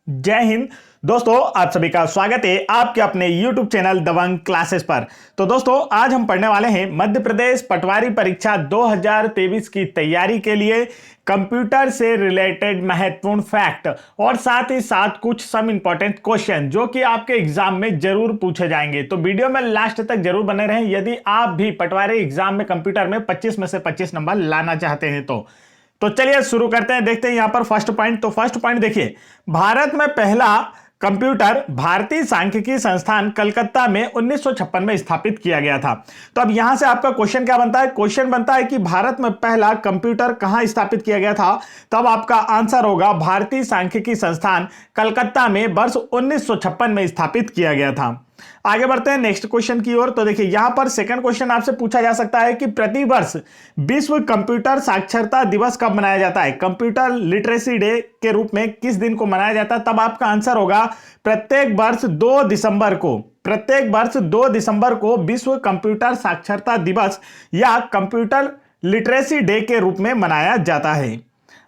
जय हिंद दोस्तों, आप सभी का स्वागत है आपके अपने YouTube चैनल दबंग क्लासेस पर। तो दोस्तों, आज हम पढ़ने वाले हैं मध्य प्रदेश पटवारी परीक्षा 2023 की तैयारी के लिए कंप्यूटर से रिलेटेड महत्वपूर्ण फैक्ट और साथ ही साथ कुछ सम इंपॉर्टेंट क्वेश्चन जो कि आपके एग्जाम में जरूर पूछे जाएंगे। तो वीडियो में लास्ट तक जरूर बने रहें यदि आप भी पटवारी एग्जाम में कंप्यूटर में 25 में से 25 नंबर लाना चाहते हैं। तो चलिए शुरू करते हैं। देखते हैं यहां पर फर्स्ट पॉइंट। तो फर्स्ट पॉइंट देखिए, भारत में पहला कंप्यूटर भारतीय सांख्यिकी संस्थान कलकत्ता में 1956 में स्थापित किया गया था। तो अब यहां से आपका क्वेश्चन क्या बनता है? क्वेश्चन बनता है कि भारत में पहला कंप्यूटर कहां स्थापित किया गया था। तब आपका आंसर होगा भारतीय सांख्यिकी संस्थान कलकत्ता में वर्ष 1956 में स्थापित किया गया था। आगे बढ़ते हैं नेक्स्ट क्वेश्चन की ओर। तो देखिए यहां पर सेकंड क्वेश्चन आपसे पूछा जा सकता है कि प्रतिवर्ष विश्व कंप्यूटर साक्षरता दिवस कब मनाया जाता है? कंप्यूटर लिटरेसी डे के रूप में किस दिन को मनाया जाता है? तब आपका आंसर होगा प्रत्येक वर्ष 2 दिसंबर को विश्व कंप्यूटर साक्षरता दिवस या कंप्यूटर लिटरेसी डे के रूप में मनाया जाता है।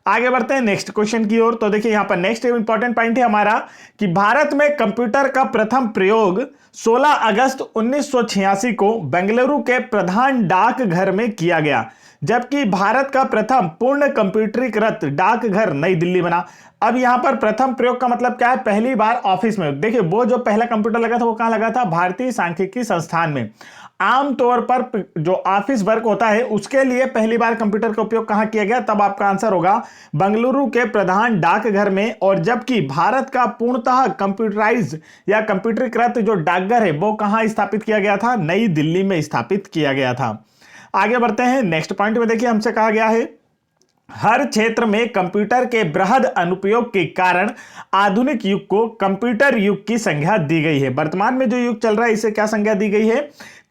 आगे बढ़ते हैं नेक्स्ट क्वेश्चन की ओर। तो देखिए यहां पर नेक्स्ट इंपॉर्टेंट पॉइंट है हमारा कि भारत में कंप्यूटर का प्रथम प्रयोग 16 अगस्त 1986 को बेंगलुरु के प्रधान डाकघर में किया गया, जबकि भारत का प्रथम पूर्ण कंप्यूटरीकृत डाकघर नई दिल्ली बना। अब यहां पर प्रथम प्रयोग का मतलब क्या है? पहली बार ऑफिस में। देखिए वो जो पहला कंप्यूटर लगा था वो कहां लगा था? भारतीय सांख्यिकी संस्थान में। आमतौर पर जो ऑफिस वर्क होता है उसके लिए पहली बार कंप्यूटर का उपयोग कहां किया गया? तब आपका आंसर होगा बेंगलुरु के प्रधान डाकघर में। और जबकि भारत का पूर्णतः कंप्यूटराइज्ड या कंप्यूटरीकृत जो डाकघर है वो कहां स्थापित किया गया था? नई दिल्ली में स्थापित किया गया था। आगे बढ़ते हैं नेक्स्ट पॉइंट में। देखिए हमसे कहा गया है हर क्षेत्र में कंप्यूटर के बृहद अनुप्रयोग के कारण आधुनिक युग को कंप्यूटर युग की संज्ञा दी गई है। वर्तमान में जो युग चल रहा है इसे क्या संज्ञा दी गई है?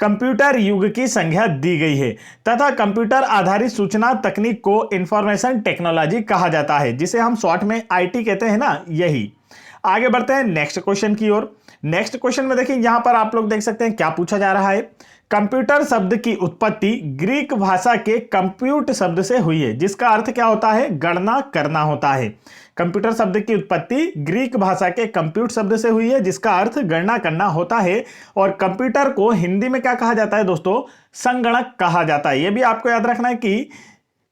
कंप्यूटर युग की संज्ञा दी गई है। तथा कंप्यूटर आधारित सूचना तकनीक को इंफॉर्मेशन टेक्नोलॉजी कहा जाता है, जिसे हम शॉर्ट में आईटी कहते हैं ना, यही। आगे बढ़ते हैं नेक्स्ट क्वेश्चन की ओर। नेक्स्ट क्वेश्चन में देखिए यहां पर आप लोग देख सकते हैं क्या पूछा जा रहा है। कंप्यूटर शब्द की उत्पत्ति ग्रीक भाषा के कंप्यूट शब्द से हुई है, जिसका अर्थ क्या होता है? गणना करना होता है। कंप्यूटर शब्द की उत्पत्ति ग्रीक भाषा के कंप्यूट शब्द से हुई है, जिसका अर्थ गणना करना होता है। और कंप्यूटर को हिंदी में क्या कहा जाता है दोस्तों? संगणक कहा जाता है। यह भी आपको याद रखना है कि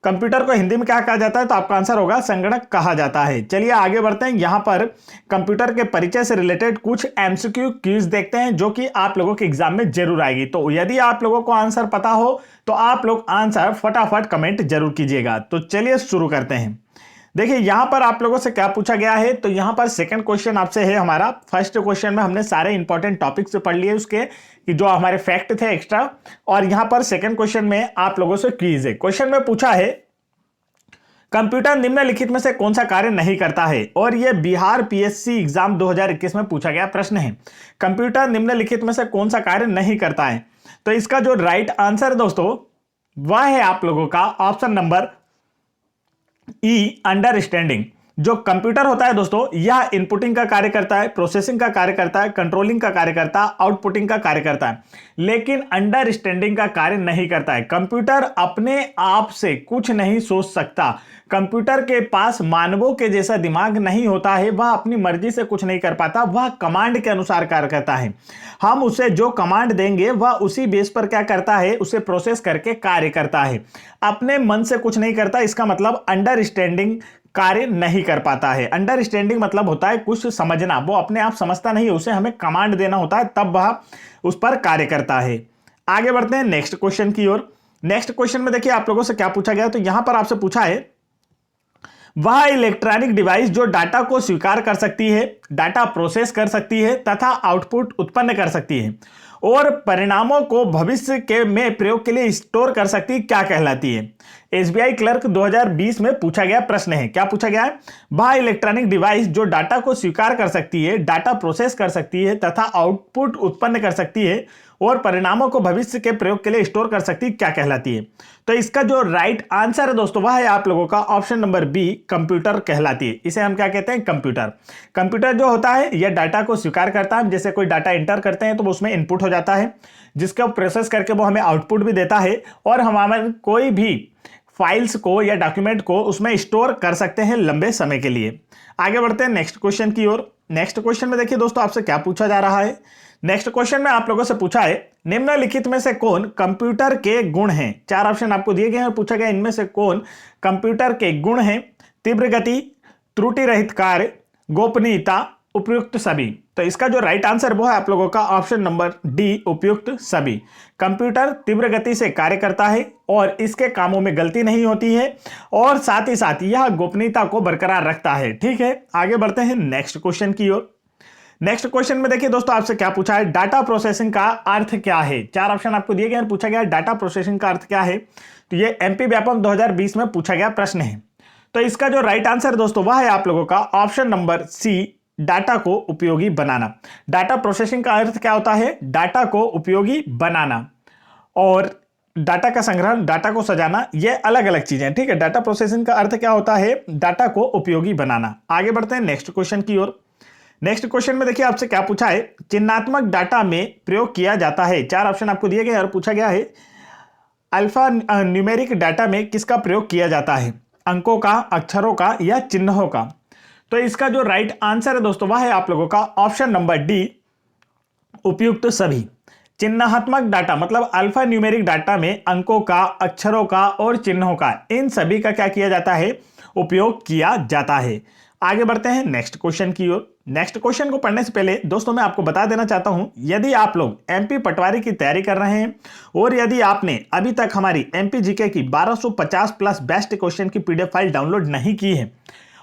कंप्यूटर को हिंदी में क्या कहा जाता है। तो आपका आंसर होगा संगणक कहा जाता है। चलिए आगे बढ़ते हैं। यहां पर कंप्यूटर के परिचय से रिलेटेड कुछ एमसीक्यू क्विज देखते हैं जो कि आप लोगों के एग्जाम में जरूर आएगी। तो यदि आप लोगों को आंसर पता हो तो आप लोग आंसर फटाफट कमेंट जरूर कीजिएगा। तो चलिए शुरू करते हैं। देखिए यहां पर आप लोगों से क्या पूछा गया है। तो यहां पर सेकंड क्वेश्चन आपसे है हमारा। फर्स्ट क्वेश्चन में हमने सारे इंपॉर्टेंट टॉपिक्स पढ़ लिए उसके कि जो हमारे फैक्ट थे एक्स्ट्रा। और यहां पर सेकंड क्वेश्चन में आप लोगों से क्विज है। क्वेश्चन में पूछा है कंप्यूटर निम्नलिखित में से कौन सा कार्य नहीं करता है? और यह बिहार पीएससी एग्जाम 2021 में पूछा गया प्रश्न है। कंप्यूटर निम्नलिखित में से कौन सा कार्य नहीं करता है? तो इसका जो राइट आंसर दोस्तों वह है आप लोगों का ऑप्शन नंबर ई, अंडरस्टैंडिंग। जो कंप्यूटर होता है दोस्तों यह इनपुटिंग का कार्य करता है, प्रोसेसिंग का कार्य करता है, कंट्रोलिंग का कार्य करता है, आउटपुटिंग का कार्य करता है, लेकिन अंडरस्टैंडिंग का कार्य नहीं करता है। कंप्यूटर अपने आप से कुछ नहीं सोच सकता। कंप्यूटर के पास मानवों के जैसा दिमाग नहीं होता है। वह अपनी मर्जी से कुछ नहीं कर पाता, वह कमांड के अनुसार कार्य करता है। हम उसे जो कमांड देंगे वह उसी बेस पर क्या करता है? उसे प्रोसेस करके कार्य करता है, अपने मन से कुछ नहीं करता। इसका मतलब अंडरस्टैंडिंग कार्य नहीं कर पाता है। अंडरस्टैंडिंग मतलब होता है कुछ समझना, वो अपने आप समझता नहीं है, उसे हमें कमांड देना होता है तब वह उस पर कार्य करता है। आगे बढ़ते हैं नेक्स्ट क्वेश्चन की ओर। नेक्स्ट क्वेश्चन में देखिए आप लोगों से क्या पूछा गया। तो यहां पर आपसे पूछा है वह इलेक्ट्रॉनिक डिवाइस जो डाटा को स्वीकार कर सकती है, डाटा प्रोसेस कर सकती है तथा आउटपुट उत्पन्न कर सकती है और परिणामों को भविष्य के में प्रयोग के लिए स्टोर कर सकती है, क्या कहलाती है? एसबीआई क्लर्क 2020 में पूछा गया प्रश्न है। क्या पूछा गया है? वह इलेक्ट्रॉनिक डिवाइस जो डाटा को स्वीकार कर सकती है, डाटा प्रोसेस कर सकती है तथा आउटपुट उत्पन्न कर सकती है और परिणामों को भविष्य के प्रयोग के लिए स्टोर कर सकती है, क्या कहलाती है? तो इसका जो राइट आंसर है दोस्तों वह है आप लोगों का ऑप्शन नंबर बी, कंप्यूटर कहलाती है। इसे हम क्या कहते हैं? कंप्यूटर। कंप्यूटर जो होता है यह डाटा को स्वीकार करता है। जैसे कोई डाटा एंटर करते हैं तो उसमें इनपुट हो जाता है, जिसका प्रोसेस करके वो हमें आउटपुट भी देता है और हमारे कोई भी फाइल्स को या डॉक्यूमेंट को उसमें स्टोर कर सकते हैं लंबे समय के लिए। आगे बढ़ते हैं नेक्स्ट क्वेश्चन की ओर। नेक्स्ट क्वेश्चन में देखिए दोस्तों आपसे क्या पूछा जा रहा है। नेक्स्ट क्वेश्चन में आप लोगों से पूछा है निम्नलिखित में से कौन कंप्यूटर के गुण हैं। 4 ऑप्शन आपको दिए गए हैं, पूछा गया इनमें से कौन कंप्यूटर के गुण हैं। तीव्र गति, त्रुटि रहित कार्य, गोपनीयता, उपयुक्त सभी। तो इसका जो राइट आंसर वो है आप लोगों का ऑप्शन नंबर डी, उपयुक्त सभी। कंप्यूटर तीव्र गति से कार्य करता है और इसके कामों में गलती नहीं होती है और साथ ही साथ यह गोपनीयता को बरकरार रखता है। ठीक है, आगे बढ़ते हैं नेक्स्ट क्वेश्चन की ओर। नेक्स्ट क्वेश्चन में देखिए दोस्तों आपसे क्या पूछा है, डाटा प्रोसेसिंग का अर्थ क्या है। 4 ऑप्शन आपको दिए गए हैं, पूछा गया डाटा प्रोसेसिंग का अर्थ क्या है। तो ये एमपी व्यापम 2020 में पूछा गया प्रश्न है। तो इसका जो राइट आंसर दोस्तों वह है आप लोगों का ऑप्शन नंबर सी, डाटा को उपयोगी बनाना। डाटा प्रोसेसिंग का अर्थ क्या होता है, डाटा को उपयोगी बनाना और डाटा का संग्रहण, डाटा को सजाना, ये अलग अलग चीजें। ठीक है, डाटा प्रोसेसिंग का अर्थ क्या होता है, डाटा को उपयोगी बनाना। आगे बढ़ते हैं नेक्स्ट क्वेश्चन की ओर। नेक्स्ट क्वेश्चन में देखिए आपसे क्या पूछा है, चिन्हात्मक डाटा में प्रयोग किया जाता है। 4 ऑप्शन आपको दिए गए और पूछा गया है अल्फा न्यूमेरिक डाटा में किसका प्रयोग किया जाता है, अंकों का, अक्षरों का या चिन्हों का। तो इसका जो राइट आंसर है दोस्तों वह है आप लोगों का ऑप्शन नंबर डी, उपयुक्त सभी। चिन्हात्मक डाटा मतलब अल्फा न्यूमेरिक डाटा में अंकों का, अक्षरों का और चिन्हों का, इन सभी का क्या किया जाता है, उपयोग किया जाता है। आगे बढ़ते हैं नेक्स्ट क्वेश्चन की ओर। नेक्स्ट क्वेश्चन को पढ़ने से पहले दोस्तों मैं आपको बता देना चाहता हूं, यदि आप लोग एमपी पटवारी की तैयारी कर रहे हैं और यदि आपने अभी तक हमारी एमपी जीके की 1250 प्लस बेस्ट क्वेश्चन की पीडीएफ फाइल डाउनलोड नहीं की है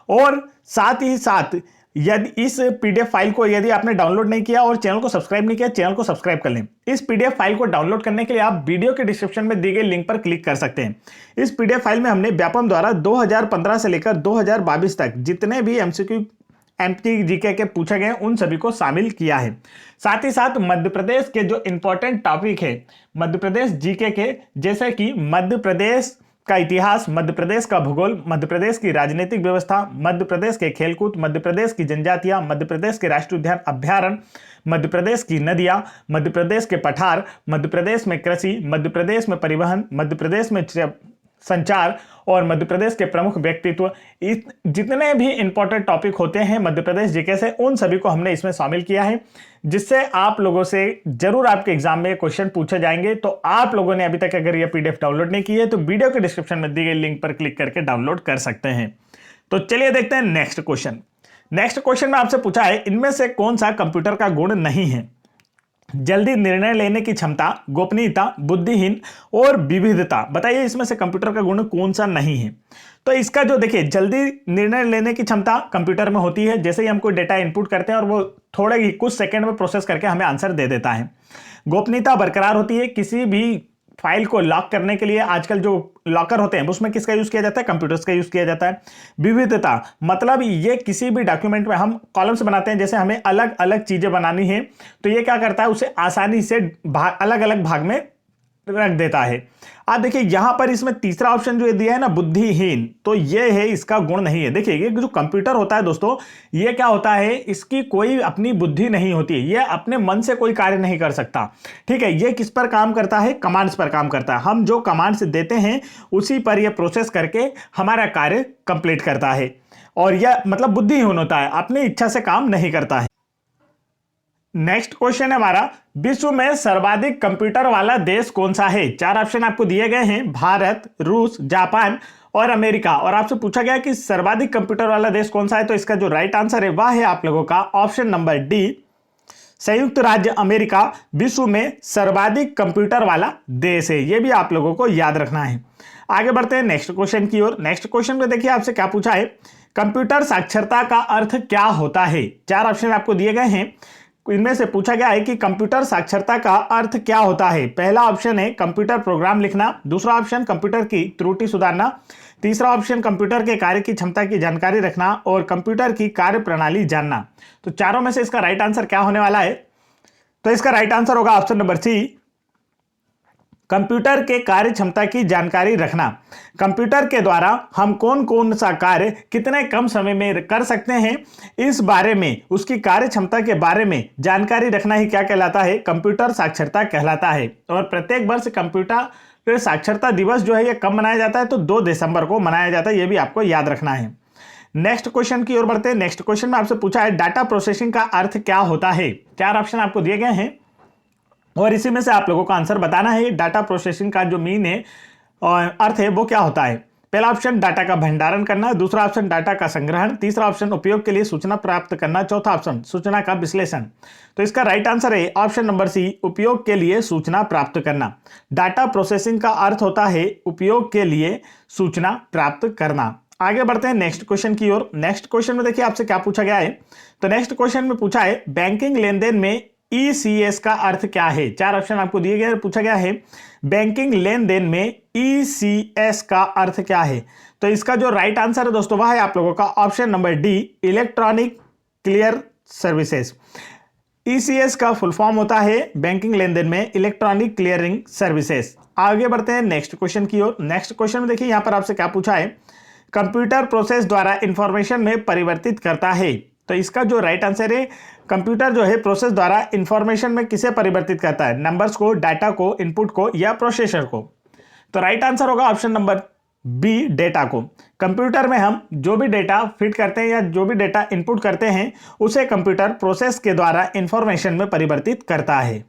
और साथ ही साथ यदि इस पीडीएफ फाइल को यदि आपने डाउनलोड नहीं किया और चैनल को सब्सक्राइब नहीं किया, चैनल को सब्सक्राइब कर लें। इस पीडीएफ फाइल को डाउनलोड करने के लिए आप वीडियो के डिस्क्रिप्शन में दी गई लिंक पर क्लिक कर सकते हैं। इस पीडीएफ फाइल में हमने व्यापम द्वारा 2015 से लेकर 2022 तक जितने भी एमसीक्यू एमपी जीके के पूछे गए उन सभी को शामिल किया है। साथ ही साथ मध्य प्रदेश के जो इंपॉर्टेंट टॉपिक है मध्य प्रदेश जीके के, जैसे कि मध्य प्रदेश का इतिहास, मध्य प्रदेश का भूगोल, मध्य प्रदेश की राजनीतिक व्यवस्था, मध्य प्रदेश के खेलकूद, मध्य प्रदेश की जनजातियां, मध्य प्रदेश के राष्ट्रीय उद्यान अभ्यारण्य, मध्य प्रदेश की नदियां, मध्य प्रदेश के पठार, मध्य प्रदेश में कृषि, मध्य प्रदेश में परिवहन, मध्य प्रदेश में संचार और मध्य प्रदेश के प्रमुख व्यक्तित्व, जितने भी इंपॉर्टेंट टॉपिक होते हैं मध्य प्रदेश जीके से उन सभी को हमने इसमें शामिल किया है, जिससे आप लोगों से जरूर आपके एग्जाम में क्वेश्चन पूछे जाएंगे। तो आप लोगों ने अभी तक अगर ये पीडीएफ डाउनलोड नहीं की है तो वीडियो के डिस्क्रिप्शन में दी गई लिंक पर क्लिक करके डाउनलोड कर सकते हैं। तो चलिए देखते हैं नेक्स्ट क्वेश्चन। नेक्स्ट क्वेश्चन में आपसे पूछा है इनमें से कौन सा कंप्यूटर का गुण नहीं है, जल्दी निर्णय लेने की क्षमता, गोपनीयता, बुद्धिहीन और विविधता। बताइए इसमें से कंप्यूटर का गुण कौन सा नहीं है। तो इसका जो देखिए जल्दी निर्णय लेने की क्षमता कंप्यूटर में होती है, जैसे ही हम कोई डेटा इनपुट करते हैं और वो थोड़े ही कुछ सेकंड में प्रोसेस करके हमें आंसर दे देता है। गोपनीयता बरकरार होती है, किसी भी फाइल को लॉक करने के लिए आजकल जो लॉकर होते हैं उसमें किसका यूज किया जाता है, कंप्यूटर्स का यूज किया जाता है। विविधता मतलब ये किसी भी डॉक्यूमेंट में हम कॉलम्स बनाते हैं, जैसे हमें अलग अलग चीजें बनानी है तो ये क्या करता है, उसे आसानी से अलग अलग भाग में रख देता है। आप देखिए यहां पर इसमें तीसरा ऑप्शन जो दिया है ना, बुद्धिहीन, तो ये है इसका गुण नहीं है। देखिए ये जो कंप्यूटर होता है दोस्तों, ये क्या होता है, इसकी कोई अपनी बुद्धि नहीं होती है, ये अपने मन से कोई कार्य नहीं कर सकता। ठीक है, ये किस पर काम करता है, कमांड्स पर काम करता है। हम जो कमांड्स देते हैं उसी पर यह प्रोसेस करके हमारा कार्य कंप्लीट करता है और यह मतलब बुद्धिहीन होता है, अपनी इच्छा से काम नहीं करता है। नेक्स्ट क्वेश्चन है हमारा, विश्व में सर्वाधिक कंप्यूटर वाला देश कौन सा है। 4 ऑप्शन आपको दिए गए हैं, भारत, रूस, जापान और अमेरिका। और आपसे पूछा गया कि सर्वाधिक कंप्यूटर वाला देश कौन सा है, तो इसका जो राइट आंसर है वह है आप लोगों का ऑप्शन नंबर डी, संयुक्त राज्य अमेरिका विश्व में सर्वाधिक कंप्यूटर वाला देश है। यह भी आप लोगों को याद रखना है। आगे बढ़ते हैं नेक्स्ट क्वेश्चन की ओर। नेक्स्ट क्वेश्चन में देखिए आपसे क्या पूछा है, कंप्यूटर साक्षरता का अर्थ क्या होता है। 4 ऑप्शन आपको दिए गए हैं, इनमें से पूछा गया है कि कंप्यूटर साक्षरता का अर्थ क्या होता है। पहला ऑप्शन है कंप्यूटर प्रोग्राम लिखना, दूसरा ऑप्शन कंप्यूटर की त्रुटि सुधारना, तीसरा ऑप्शन कंप्यूटर के कार्य की क्षमता की जानकारी रखना और कंप्यूटर की कार्य प्रणाली जानना। तो चारों में से इसका राइट आंसर क्या होने वाला है, तो इसका राइट आंसर होगा ऑप्शन नंबर सी, कंप्यूटर के कार्य क्षमता की जानकारी रखना। कंप्यूटर के द्वारा हम कौन कौन सा कार्य कितने कम समय में कर सकते हैं, इस बारे में, उसकी कार्य क्षमता के बारे में जानकारी रखना ही क्या कहलाता है? कंप्यूटर साक्षरता कहलाता है। और प्रत्येक वर्ष कंप्यूटर साक्षरता दिवस जो है ये कब मनाया जाता है? तो 2 दिसंबर को मनाया जाता है, ये भी आपको याद रखना है। नेक्स्ट क्वेश्चन की ओर बढ़ते हैं। नेक्स्ट क्वेश्चन में आपसे पूछा है डाटा प्रोसेसिंग का अर्थ क्या होता है? 4 ऑप्शन आपको दिए गए हैं और इसी में से आप लोगों का आंसर बताना है। डाटा प्रोसेसिंग का जो मीन है और अर्थ है वो क्या होता है? पहला ऑप्शन डाटा का भंडारण करना, दूसरा ऑप्शन डाटा का संग्रहण, तीसरा ऑप्शन उपयोग के लिए सूचना प्राप्त करना, चौथा ऑप्शन सूचना का विश्लेषण। तो इसका राइट आंसर है ऑप्शन नंबर सी, उपयोग के लिए सूचना प्राप्त करना। डाटा प्रोसेसिंग का अर्थ होता है उपयोग के लिए सूचना प्राप्त करना। आगे बढ़ते हैं नेक्स्ट क्वेश्चन की ओर। नेक्स्ट क्वेश्चन में देखिए आपसे क्या पूछा गया है। तो नेक्स्ट क्वेश्चन में पूछा है बैंकिंग लेन देन में ECS का अर्थ क्या है? 4 ऑप्शन आपको दिए गए, पूछा गया है बैंकिंग लेन देन में ECS का अर्थ क्या है? तो इसका जो राइट आंसर है दोस्तों वह है आप लोगों का option number D, electronic clear services. ECS का फुल फॉर्म होता है बैंकिंग लेन देन में इलेक्ट्रॉनिक क्लियरिंग सर्विसेज। आगे बढ़ते हैं नेक्स्ट क्वेश्चन की ओर। नेक्स्ट क्वेश्चन में देखिए यहां पर आपसे क्या पूछा है, कंप्यूटर प्रोसेस द्वारा इंफॉर्मेशन में परिवर्तित करता है। तो इसका जो राइट आंसर है, कंप्यूटर जो है प्रोसेस द्वारा इंफॉर्मेशन में किसे परिवर्तित करता है? नंबर्स को, डाटा को, इनपुट को या प्रोसेसर को? तो राइट आंसर होगा ऑप्शन नंबर बी, डेटा को। कंप्यूटर में हम जो भी डेटा फिट करते हैं या जो भी डेटा इनपुट करते हैं उसे कंप्यूटर प्रोसेस के द्वारा इंफॉर्मेशन में परिवर्तित करता है।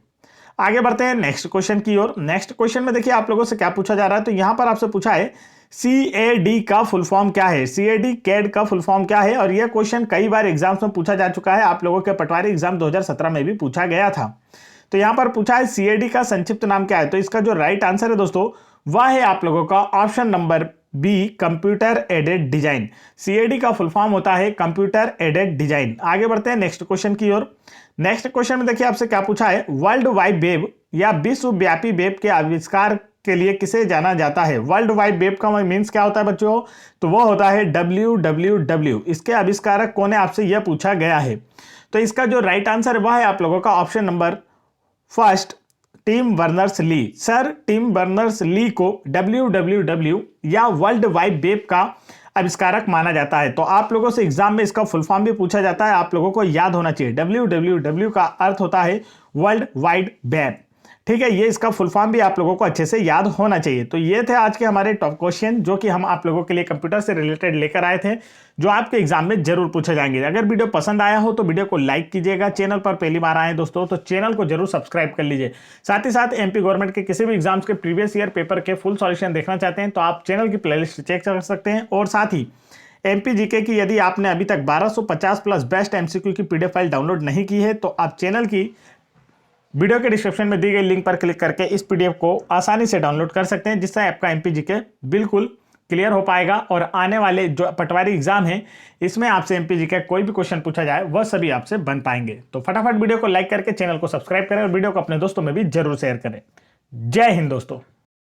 आगे बढ़ते हैं नेक्स्ट क्वेश्चन की ओर। नेक्स्ट क्वेश्चन में देखिए आप लोगों से क्या पूछा जा रहा है। तो यहां पर आपसे पूछा है CAD का फुल फॉर्म क्या है? CAD का फुल फॉर्म क्या है? और यह क्वेश्चन कई बार एग्जाम्स में पूछा जा चुका है, आप लोगों के पटवारी एग्जाम 2017 में भी पूछा गया था। तो यहां पर पूछा है CAD का संक्षिप्त नाम क्या है? तो इसका जो राइट आंसर है दोस्तों वह है आप लोगों का option number B, computer aided design. CAD का फुल फॉर्म होता है कंप्यूटर एडेड डिजाइन। आगे बढ़ते हैं नेक्स्ट क्वेश्चन की ओर। नेक्स्ट क्वेश्चन में देखिए आपसे क्या पूछा है, वर्ल्ड वाइड वेब या विश्वव्यापी वेब के आविष्कार के लिए किसे जाना जाता है? वर्ल्ड वाइड वेब का मीन्स क्या होता है बच्चों? तो वो होता है WWW। इसके आविष्कारक कौन है आपसे यह पूछा गया है। तो इसका जो राइट आंसर है वह है आप लोगों का option number first, Tim Berners Lee. Sir Tim Berners Lee को WWW या वर्ल्ड वाइड वेब का आविष्कारक माना जाता है। तो आप लोगों से एग्जाम में इसका फुल फॉर्म भी पूछा जाता है, आप लोगों को याद होना चाहिए। WWW का अर्थ होता है वर्ल्ड वाइड वेब, ठीक है। ये इसका फुल फॉर्म भी आप लोगों को अच्छे से याद होना चाहिए। तो ये थे आज के हमारे टॉप क्वेश्चन जो कि हम आप लोगों के लिए कंप्यूटर से रिलेटेड लेकर आए थे, जो आपके एग्जाम में जरूर पूछे जाएंगे। अगर वीडियो पसंद आया हो तो वीडियो को लाइक कीजिएगा। चैनल पर पहली बार आए दोस्तों तो चैनल को जरूर सब्सक्राइब कर लीजिए। साथ ही साथ MP गवर्नमेंट के किसी भी एग्जाम्स के प्रीवियस ईयर पेपर के फुल सॉल्यूशन देखना चाहते हैं तो आप चैनल की प्लेलिस्ट चेक कर सकते हैं। और साथ ही MP GK की यदि आपने अभी तक 1250 प्लस बेस्ट MCQ की PDF फाइल डाउनलोड नहीं की है तो आप चैनल की वीडियो के डिस्क्रिप्शन में दी गई लिंक पर क्लिक करके इस PDF को आसानी से डाउनलोड कर सकते हैं, जिससे आपका MP GK बिल्कुल क्लियर हो पाएगा। और आने वाले जो पटवारी एग्जाम है इसमें आपसे MP GK कोई भी क्वेश्चन पूछा जाए वह सभी आपसे बन पाएंगे। तो फटाफट वीडियो को लाइक करके चैनल को सब्सक्राइब करें और वीडियो को अपने दोस्तों में भी जरूर शेयर करें। जय हिंद दोस्तों।